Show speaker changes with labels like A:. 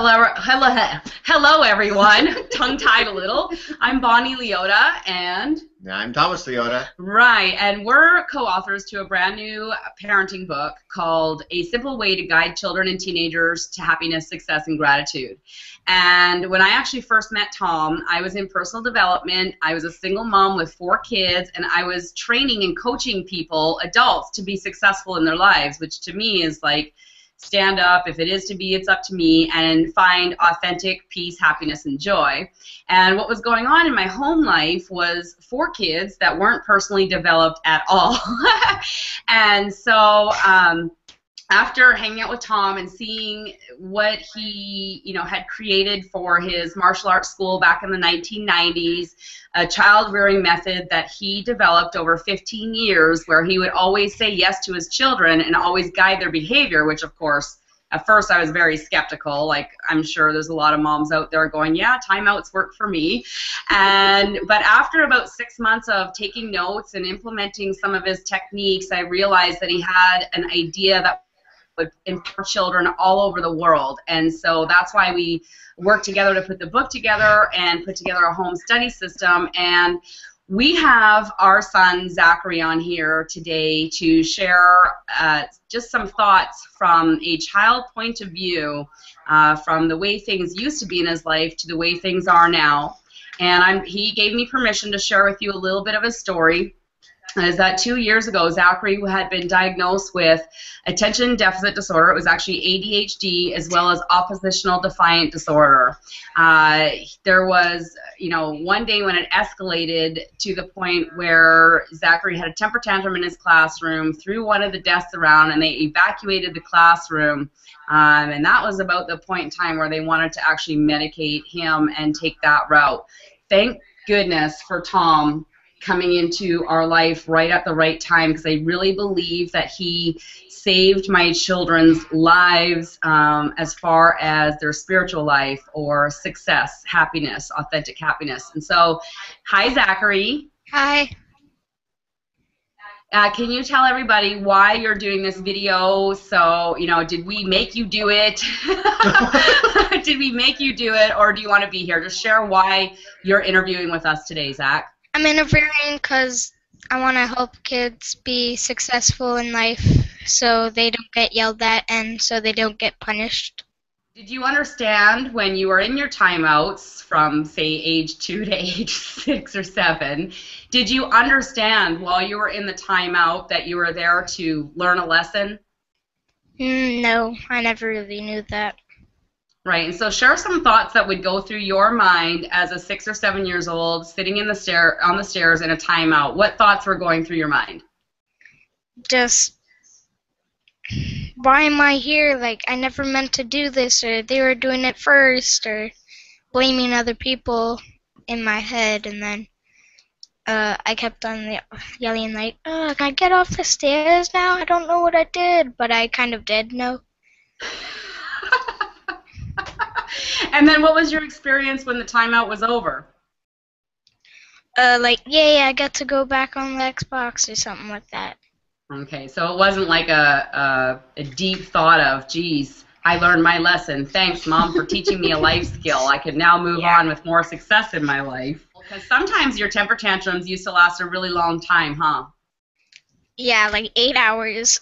A: Hello, everyone. Tongue-tied a little. I'm Bonnie Liotta, and
B: I'm Thomas Liotta.
A: Right, and we're co-authors to a brand new parenting book called A Simple Way to Guide Children and Teenagers to Happiness, Success, and Gratitude. And when I actually first met Tom, I was in personal development. I was a single mom with 4 kids, and I was training and coaching people, adults, to be successful in their lives, which to me is like, stand up, if it is to be, it's up to me, and find authentic peace, happiness, and joy. And what was going on in my home life was 4 kids that weren't personally developed at all. And so after hanging out with Tom and seeing what he, had created for his martial arts school back in the 1990s, a child rearing method that he developed over 15 years where he would always say yes to his children and always guide their behavior, which of course at first I was very skeptical. Like, I'm sure there's a lot of moms out there going, yeah, timeouts work for me. But after about 6 months of taking notes and implementing some of his techniques, I realized that he had an idea that would empower children all over the world. And so that's why we worked together to put the book together and put together a home study system. And we have our son Zachary on here today to share just some thoughts from a child point of view, from the way things used to be in his life to the way things are now. And he gave me permission to share with you a little bit of his story. Is that 2 years ago, Zachary had been diagnosed with attention deficit disorder. It was actually ADHD as well as oppositional defiant disorder. There was, one day when it escalated to the point where Zachary had a temper tantrum in his classroom, threw one of the desks around, and they evacuated the classroom. And that was about the point in time where they wanted to actually medicate him and take that route. Thank goodness for Tom coming into our life right at the right time, because I really believe that he saved my children's lives as far as their spiritual life or success, happiness, authentic happiness. And so, hi, Zachary.
C: Hi.
A: Can you tell everybody why you're doing this video? So, did we make you do it? Did we make you do it, or do you want to be here? Just share why you're interviewing with us today, Zach.
C: I'm interviewing because I want to help kids be successful in life so they don't get yelled at and so they don't get punished.
A: Did you understand when you were in your timeouts from, say, age 2 to age 6 or 7, did you understand while you were in the timeout that you were there to learn a lesson?
C: No, I never really knew that.
A: Right, and so share some thoughts that would go through your mind as a 6 or 7 years old, sitting on the stairs in a timeout. What thoughts were going through your mind?
C: Just, why am I here? Like, I never meant to do this, or they were doing it first, or blaming other people in my head. And then I kept on yelling, like, can I get off the stairs now? I don't know what I did, but I kind of did know.
A: And then what was your experience when the timeout was over?
C: Like, yay, I got to go back on the Xbox or something like that.
A: Okay, so it wasn't like a deep thought of, geez, I learned my lesson. Thanks, Mom, for teaching me a life skill. I could now move on with more success in my life. Because sometimes your temper tantrums used to last a really long time, huh?
C: Yeah, like 8 hours.